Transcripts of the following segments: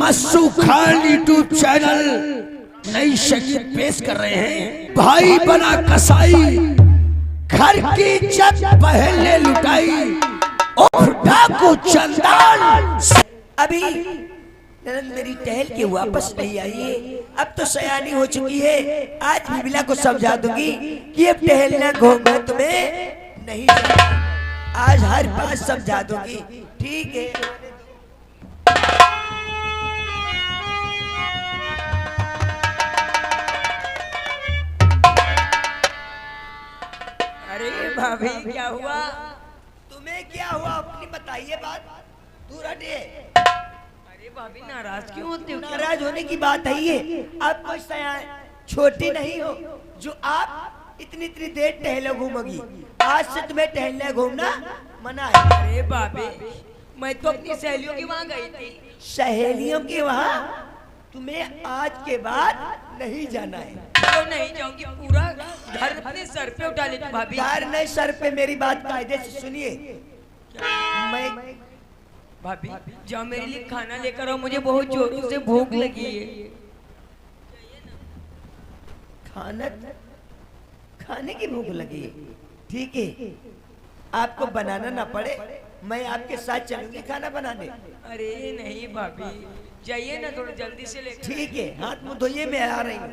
मस्सू Khan YouTube channel नई संगीत पेश कर रहे हैं। भाई बना कसाई घर की इज्जत पहले लुटाई और डाकू चंदान। अभी ननद मेरी टहल के वापस नहीं आई है। अब तो सयानी हो चुकी है। आज बिमला को समझा दूंगी कि अब टहलना घूमना तुम्हें नहीं जाना। आज हर बात समझा दूंगी, ठीक है। अरे भाभी क्या हुआ? तुम्हें क्या हुआ अपनी बताइए बात। तू रटे। अरे भाभी नाराज क्यों होते हो? नाराज होने की बात है ये। आप कुछ छोटी नहीं हो जो आप इतनी इतनी देर टहलो घूमोगी। आज से तुम्हें टहलना घूमना मना है। अरे भाभी मैं तो अपनी सहेलियों के वहाँ गई थी। सहेलियों के वहाँ तुम्हें आज के बाद नहीं जाना है। तो नहीं जाऊंगी, पूरा घर अपने सर पे उठा लेती भाभी। घर नहीं सर पे। मेरी बात कायदे से सुनिए। मैं भाभी जाओ मेरे लिए खाना लेकर आओ, मुझे बहुत जोरों से भूख लगी है। खाने की भूख लगी है, ठीक है। आपको बनाना ना पड़े, मैं आपके साथ चलूंगी खाना बनाने। अरे नहीं भाभी जाइए ना, थोड़ा जल्दी से लेकर। ठीक है, हाथ मुंह धोइए, मैं आ रही हूँ।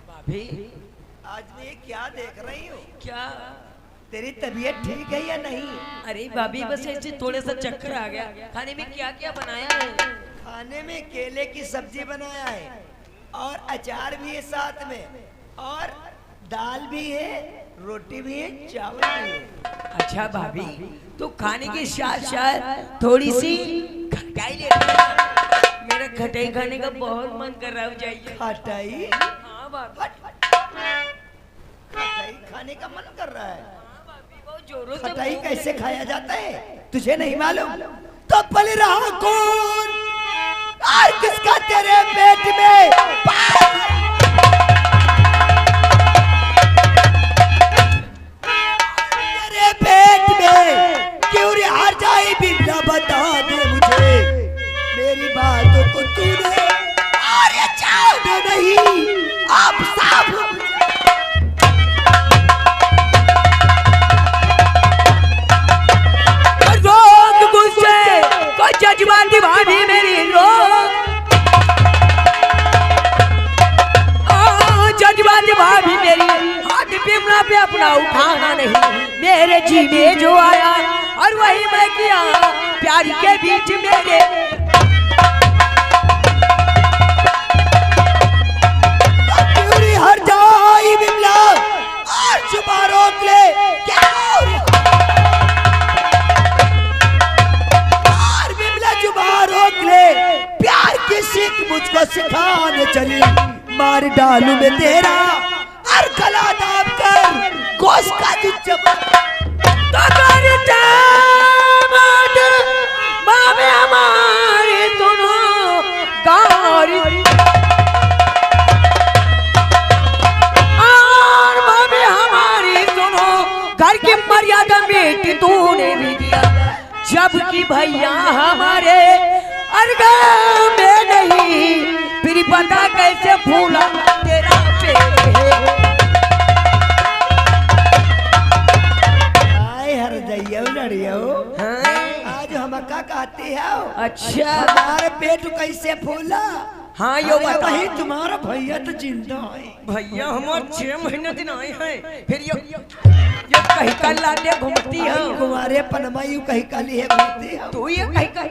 भाभी आज मैं क्या देख रही हूँ? क्या? तेरी तबीयत ठीक है या नहीं? अरे भाभी बस ऐसे थोड़ा सा चक्कर आ गया। खाने में क्या क्या बनाया है? खाने में केले की सब्जी बनाया है और अचार भी है साथ में, और दाल भी है, रोटी भी है, चावल भी है। अच्छा भाभी तो खाने के साथ साथ थोड़ी सी खटाई ले लेना। मेरा खटाई खाने का बहुत मन कर रहा है। जाइए। खटाई? हाँ भाभी। खटाई खाने का मन कर रहा है? हाँ भाभी बहुत जोरों से। खटाई कैसे खाया जाता है तुझे नहीं मालूम? तो पल रहा कौन और किसका तेरे पेट में? तेरे पेट में क्यों रे हार जाए बिमला, बता दे मुझे मेरी बातों को तूने। अरे चाहो नहीं आप साफ जज्बाती भाभी मेरी रोक। जज्बाती भाभी मेरी हाथ बिमला पे अपना उठाना नहीं। मेरे जी में जो आया और वही मैं किया, प्यार के बीच मेरे। हर जाई बिमला और जुबान रोक ले। क्या रोक ले? प्यार की सीख मुझको सिखाने चली, मार डालू मैं तेरा और गला दाब कर गोश्त का मामे हमारे सुनो गारी और मामे हमारी सुनो, घर की मर्यादा बेटी तूने भी दिया, जबकि भैया हमारे अर्गा में नहीं। फिर पता कैसे फूला तेरा पेट है। आए हर दैयो लड़ियो। हाँ? आज हम का कहती है। अच्छा हमारे पेट कैसे फूला? हाँ यो कहीं तुम्हारा भैया तो जिंदा है। भैया हमारे 6 महीने दिन आए हैं। फिर यो कहीं का लाडे घूमती है। कुमारे पनमा यू कहीं काली है घूमती है। तू ये कहीं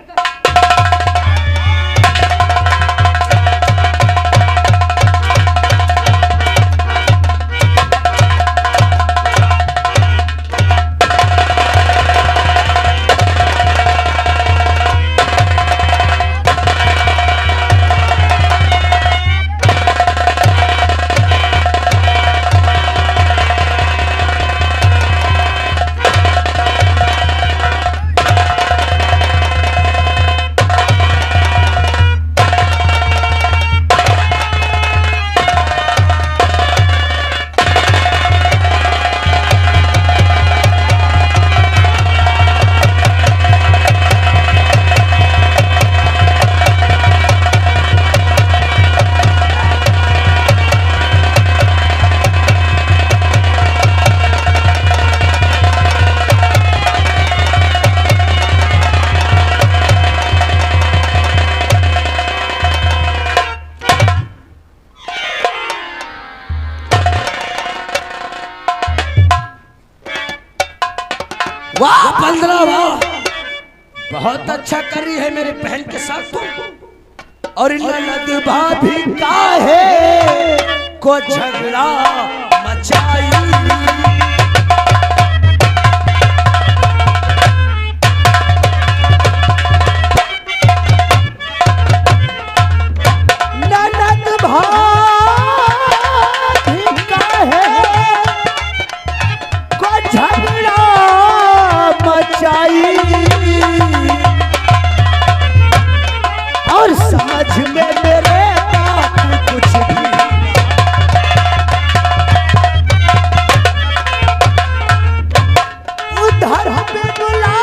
वाह बंदना वाह, बहुत अच्छा कर रही है मेरी बहन के साथ तू। और ननद भाभी का है को झगड़ा मचाई। और समझ में मेरे बात कुछ भी उधर पे बुला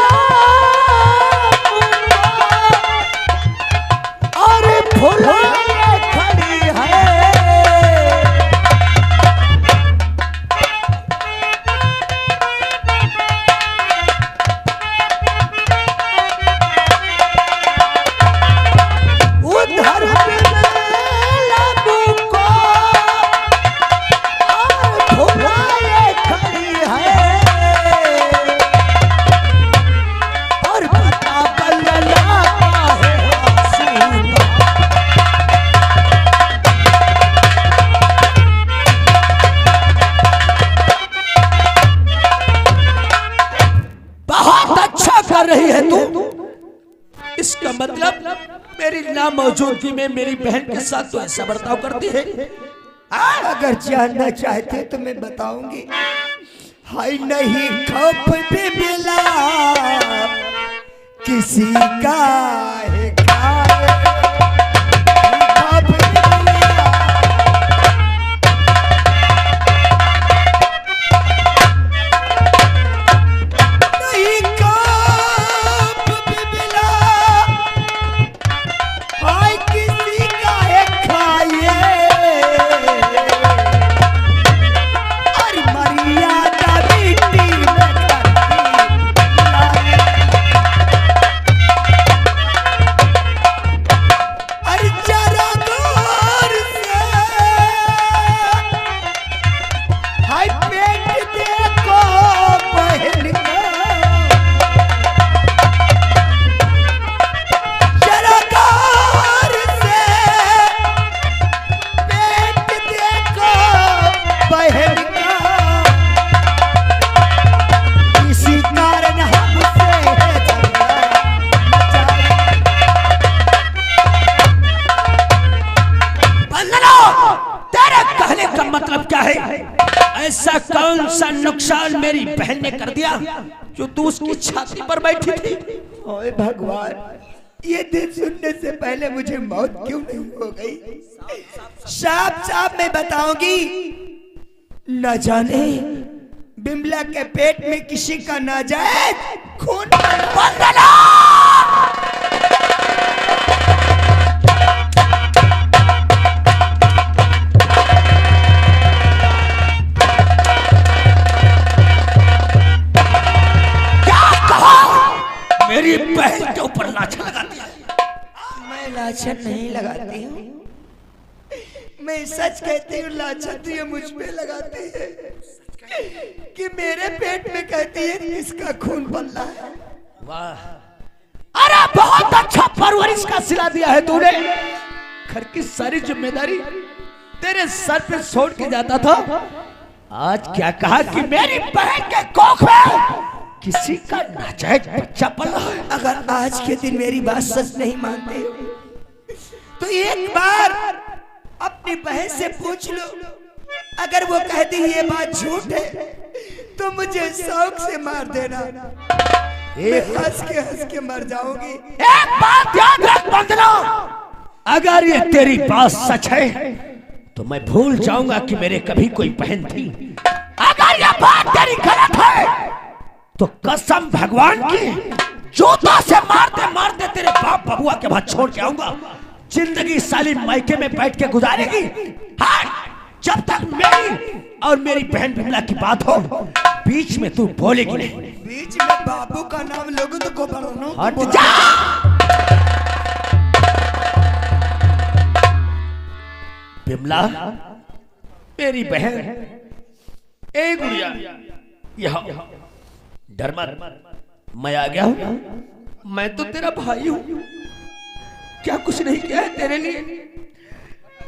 और फुलाए खड़ी है। रही है तू, इसका मतलब मेरी नामौजूदगी में मेरी बहन के साथ तो ऐसा बर्ताव करती है। अगर जानना चाहते तो मैं बताऊंगी। हाय नहीं खौफ पे मिला किसी का है खाए, खौफ पे मिला नहीं खौफ पे मिला, हाय किसी का है खाए। और मर्यादा मिट्टी में अरे जरा गौर से हाय पेट देखो बहन का, जरा गौर से पेट देखो बहन का। इसी कारण हमसे झगड़ा बंदना, तेरे कहने का मतलब क्या है? ऐसा कौन सा नुकसान मेरी बहन ने कर दिया जो तू उसकी छाती पर बैठी थी? ओए भगवान, ये दिन सुनने से पहले मुझे मौत क्यों नहीं हो गई? साफ साफ मैं बताऊंगी, न जाने बिमला के पेट में किसी का नाजायज खून। बंदना! मेरी बहन के ऊपर लाछन लगाती है। मैं लाछन नहीं लगाती हूँ, मैं सच कहती हूँ। लाछन तो ये मुझ पे लगाती है कि मेरे पेट में कहती है इसका खून बल्ला है। वाह, अरे बहुत अच्छा परवरिश का सिला दिया है तूने। घर की सारी जिम्मेदारी तेरे सर पे छोड़ के जाता था, आज क्या कहा कि मेरी बहन के कोख में किसी का नाजायज बच्चा पला है। अगर आज के दिन मेरी बात सच नहीं मानते तो एक बार अपनी बहन से पूछ लो। अगर वो कहती ये बात झूठ है तो मुझे शौक से मार देना, मैं हंस के मर जाऊंगी। एक बात याद रख बंदना, अगर ये तेरी बात सच है तो मैं भूल जाऊंगा कि मेरे कभी कोई बहन थी। अगर ये बात तेरी गलत है तो कसम भगवान की जूता से मारते तेरे बाप बबुआ के बाद छोड़ के आऊंगा। जिंदगी साली मायके में बैठ के गुजारेगी। हाँ, जब तक मेरी और मेरी बहन बिमला की बात हो, बीच में तू बोलेगी नहीं। बीच में बाबू का नाम लोगों तो को हट जा। बिमला, मेरी बहन, ए गुड़िया, यहाँ डर मत, मैं आ गया हूं, मैं तो तेरा भाई हूं, क्या कुछ नहीं किया है तेरे लिए?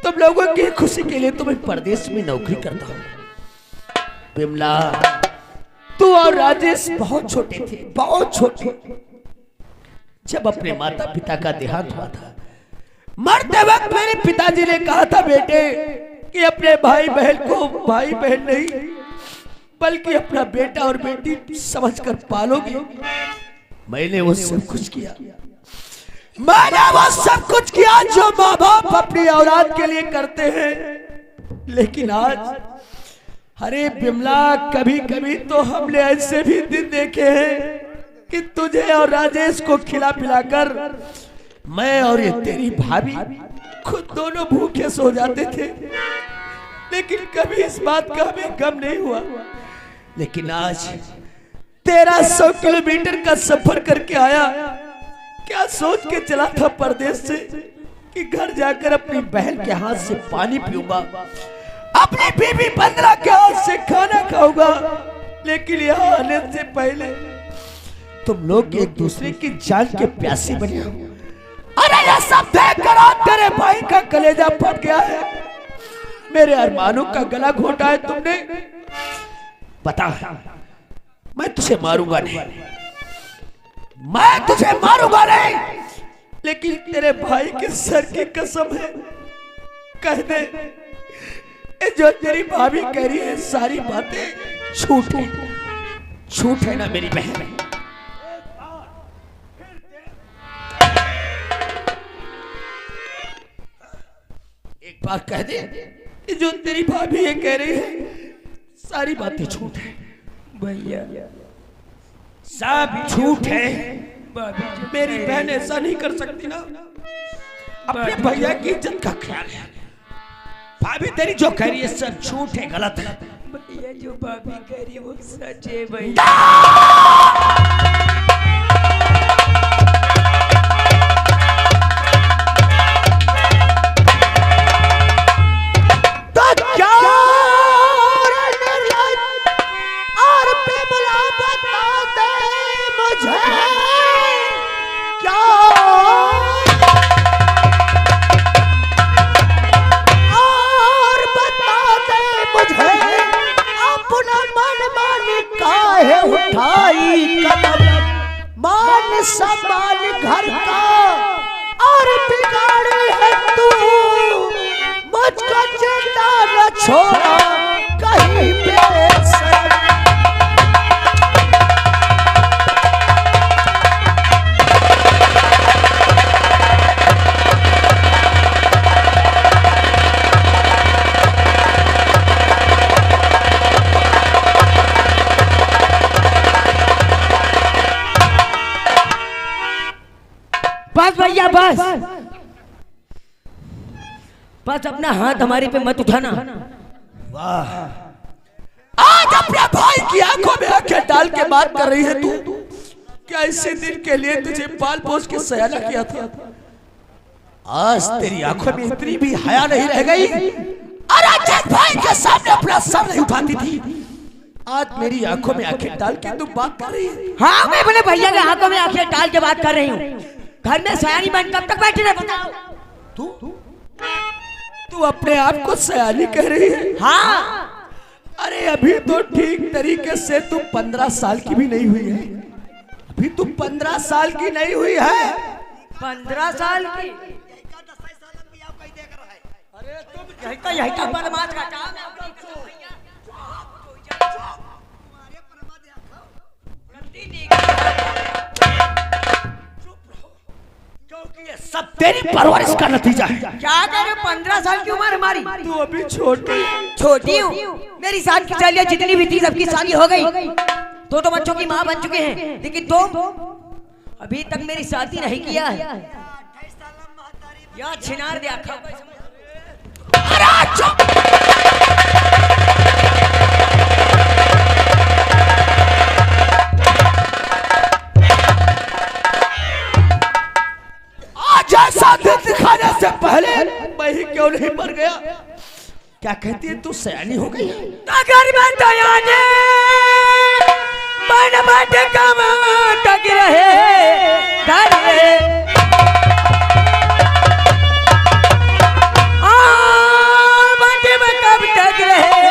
तुम लोगों की खुशी के लिए तो मैं परदेश में नौकरी करता हूं। बिमला, तू और राजेश बहुत छोटे थे, बहुत छोटे, जब अपने माता पिता का देहांत हुआ था। मरते वक्त मेरे पिताजी ने कहा था, बेटे कि अपने भाई बहन को भाई बहन नहीं बल्कि अपना बेटा और बेटी समझकर पालोगे। मैंने वो सब कुछ किया, मैंने वो सब कुछ किया जो माँ बाप अपनी औलाद के लिए करते हैं। लेकिन आज, अरे बिमला, कभी कभी तो हमने ऐसे भी दिन देखे हैं कि तुझे और राजेश को खिला पिलाकर मैं और ये तेरी भाभी खुद दोनों भूखे सो जाते थे, लेकिन कभी इस बात का हमें गम नहीं हुआ। लेकिन आज 1300 किलोमीटर का सफर करके आया, क्या सोच के चला था परदेश से कि घर जाकर अपनी बहन के हाथ से पानी पीऊंगा, अपनी बीबी बंदरा के हाथ से खाना खाऊंगा। लेकिन यहाँ आने से पहले तुम लोग एक दूसरे की जान के प्यासी बने हो। अरे ये सब देखकर तेरे भाई का कलेजा फट गया है, मेरे अरमानों का गला घोटा है तुमने। बता, मैं तुझे मारूंगा नहीं, मैं तुझे मारूंगा नहीं, लेकिन तेरे भाई के सर की कसम है, कह दे जो तेरी भाभी कह रही है सारी बातें झूठ है, झूठ है ना मेरी बहन? एक बार कह दे कि जो तेरी भाभी ये कह रही है सारी बातें झूठ है। भैया सब झूठ है, मेरी बहन ऐसा नहीं कर सकती ना, अपने भैया की इज्जत का ख्याल है। भाभी तेरी जो कह रही है सब झूठ है, गलत है। भैया जो भाभी कह रही है वो सच है भैया। सम्मान घर का और बिगाड़ी है तू, मुझको चिंता न छोड़ा कहीं बेसर। बस भैया बस बस, अपना हाथ हमारे पे मत उठाना। वाह, आज अपने भाई की आंखों में आंखें डाल के बात कर रही है तू। क्या इसी दिन के लिए तुझे पाल पोस के सयाना किया था? आज तेरी आंखों में इतनी भी हया नहीं रह गई। अरे जिस भाई के सामने अपना सर नहीं उठाती थी, आज मेरी आंखों में आंखें डाल के तू बात कर रही है। हाँ, मैं अपने भैया के हाथों में आंखें डाल के बात कर रही हूँ। घर में सयानी बन कब तक बैठी रहे बताओ? तू अपने आप को सयानी कह रही है? हाँ। अरे अभी तो ठीक तरीके से तू 15 साल की भी नहीं हुई है, अभी तू 15 साल की नहीं हुई है। 15 साल की? अरे तुम यही तो बदमाश का काम है। ये सब तेरी परवरिश का नतीजा है। क्या करे, 15 साल की उम्र हमारी, तू अभी छोटी हूँ। मेरी साथ की सहेलियां जितनी भी थी सबकी शादी हो गई, तो बच्चों की माँ बन चुके हैं, लेकिन तुम अभी तक मेरी शादी नहीं किया है। या छिनार दे आखा। जैसा दिन दिखाने से पहले मैं ही क्यों नहीं मर गया? क्या कहती है, तू सयानी हो गई? अगर मैं दयाने मन मत कम टक रहे घर मत में कब टक रहे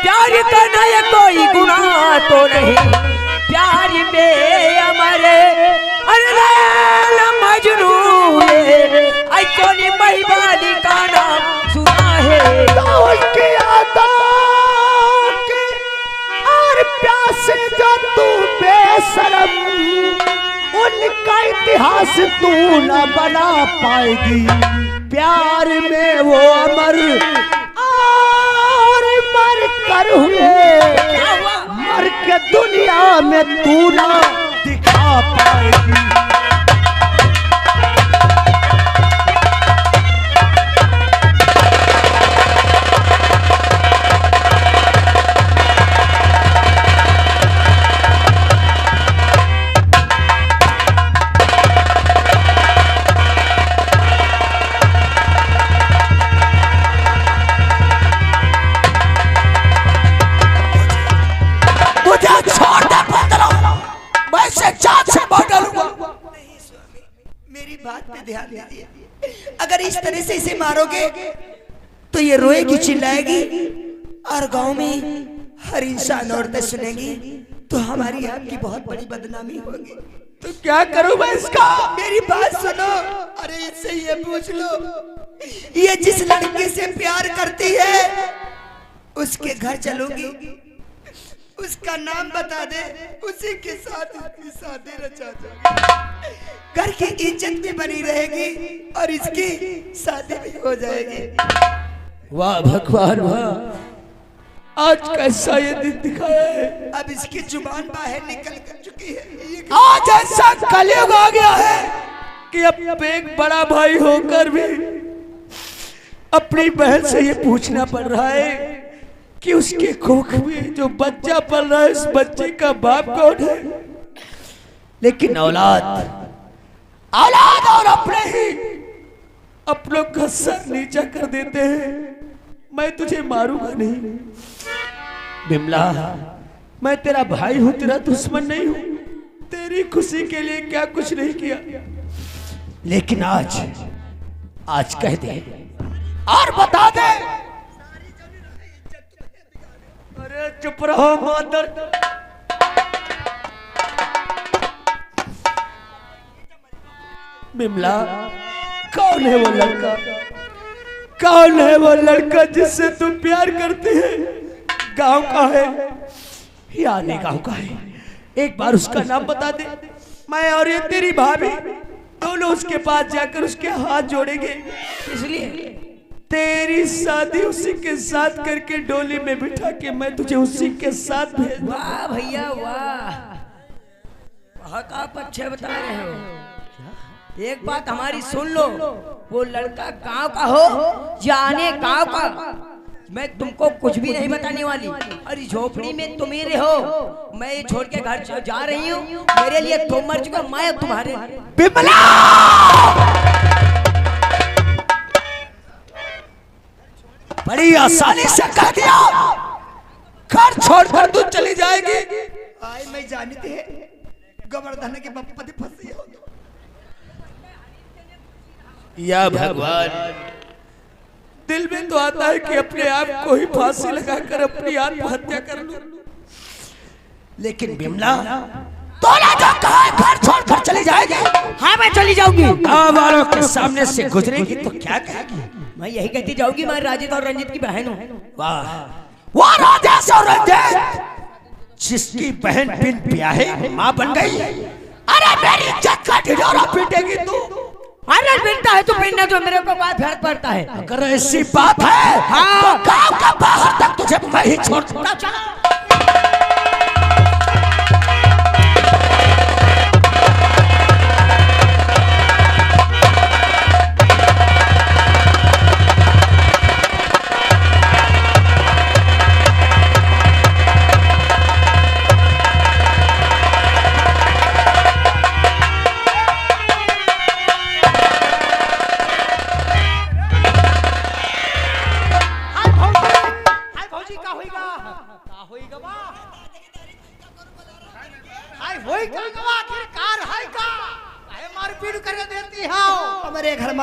प्यार करना ये कोई गुनाह तो नहीं प्यार में हमारे अरे मजनू कोनी महिबानी का नाम सुना है उसकी यादों की और प्यास जो तू बेशरम उनका इतिहास तू न बना पाएगी प्यार में वो अमर और मर कर हुए मर के दुनिया में तू ना दिखा पाएगी मेरी बात पे ध्यान दीजिए अगर इस तरह से इसे मारोगे तो ये रोएगी चिल्लाएगी और गांव में हर इंसान औरतें सुनेगी तो हमारी आपकी बहुत बड़ी बदनामी होगी तो क्या करूं मैं इसका मेरी बात सुनो अरे इससे ये पूछ लो ये जिस लड़के से प्यार करती है उसके घर चलूंगी उसका नाम बता दे उसी के साथ उसकी शादी रचा दूंगी घर की इज्जत भी बनी रहेगी और इसकी शादी भी हो जाएगी वाह भगवान वाह आज कैसा ये दिन दिखाया है अब इसकी जुबान बाहर निकल कर चुकी है आज ऐसा कलयुग आ गया है कि अब एक बड़ा भाई होकर भी अपनी बहन से ये पूछना पड़ रहा है कि उसके कोख में जो बच्चा पल रहा है उस बच्चे का बाप कौन है लेकिन औलाद और अपने ही अपनों का सर नीचा कर देते हैं मैं तुझे मारूंगा नहीं बिमला मैं तेरा भाई हूं तेरा दुश्मन नहीं हूं तेरी खुशी के लिए क्या कुछ नहीं किया लेकिन आज कह दे और बता दे अरे चुप रहो मादर बिमला कौन है वो लड़का कौन है वो लड़का जिससे तुम प्यार करती है गांव का है या नहीं गांव का है एक बार उसका नाम बता दे मैं और ये तेरी भाभी दोनों उसके पास जाकर उसके हाथ जोड़ेंगे इसलिए तेरी शादी उसी के साथ करके डोली में बिठा के मैं तुझे उसी के साथ भेज दूंगा। वाह भैया वाह बहुत आप अच्छे बता रहे हो एक बात हमारी सुन लो वो लड़का गांव का हो जाने गांव का मैं तुमको कुछ भी नहीं बताने वाली और इस झोपड़ी में तुम ही रहो मैं ये छोड़ के घर जा रही हूँ मेरे लिए तुम मर चुका मैं तुम्हारे बिमला बड़ी आसानी से कह दिया घर छोड़कर तू चली जाएगी आए मैं जानते हैं गोवर्धन के पप्पा दे फंसी हो या भगवान दिल में तो आता है कि अपने आप को ही फांसी लगाकर अपनी आत्महत्या कर लूं लेकिन बिमला तोला जो कहा है घर छोड़कर चली जाएगी हाँ मैं चली जाऊंगी गाँव वालों के सामने से गुजरेगी तो क्या कहेगी मैं यही कहती जाऊंगी मैं राजेश और रंजित की बहन हूँ वाह वाह राजेश और रंजित जिसकी बहन बिन ब्याहे माँ बन गई अरे मेरी इज्जत का ढिढोरा पीटेगी तू अरे पिनता है तो पिनना जो मेरे को बात फर्क पड़ता है अगर ऐसी बात है हाँ तो गाँव का बाहर तक तुझे मैं ही छोड़ दूंगा चला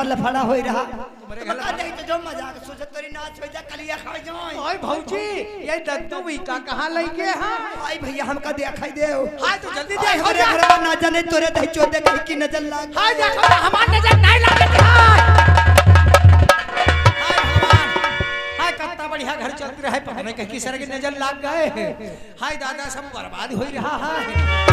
हमार लफड़ा होई रहा तुम्हारे बता दे तो जो मजाक सोचे तोरी नाच हो जा कलिया खा जाए ओए भौजी ये दद्दू भी का कहां लइके हां आई भैया हमका दिखाई दे हाय तो जल्दी हाय देखो हमारे घर में ना जाने तोरे दही चोदे कहीं की नजर लाग हाय देखो हमार नजर नहीं लागत हाय हाय भगवान हाय कितना बढ़िया घर चलती रहे पता नहीं कहीं की सर की नजर लाग गए हाय दादा सब बर्बाद हो रहा है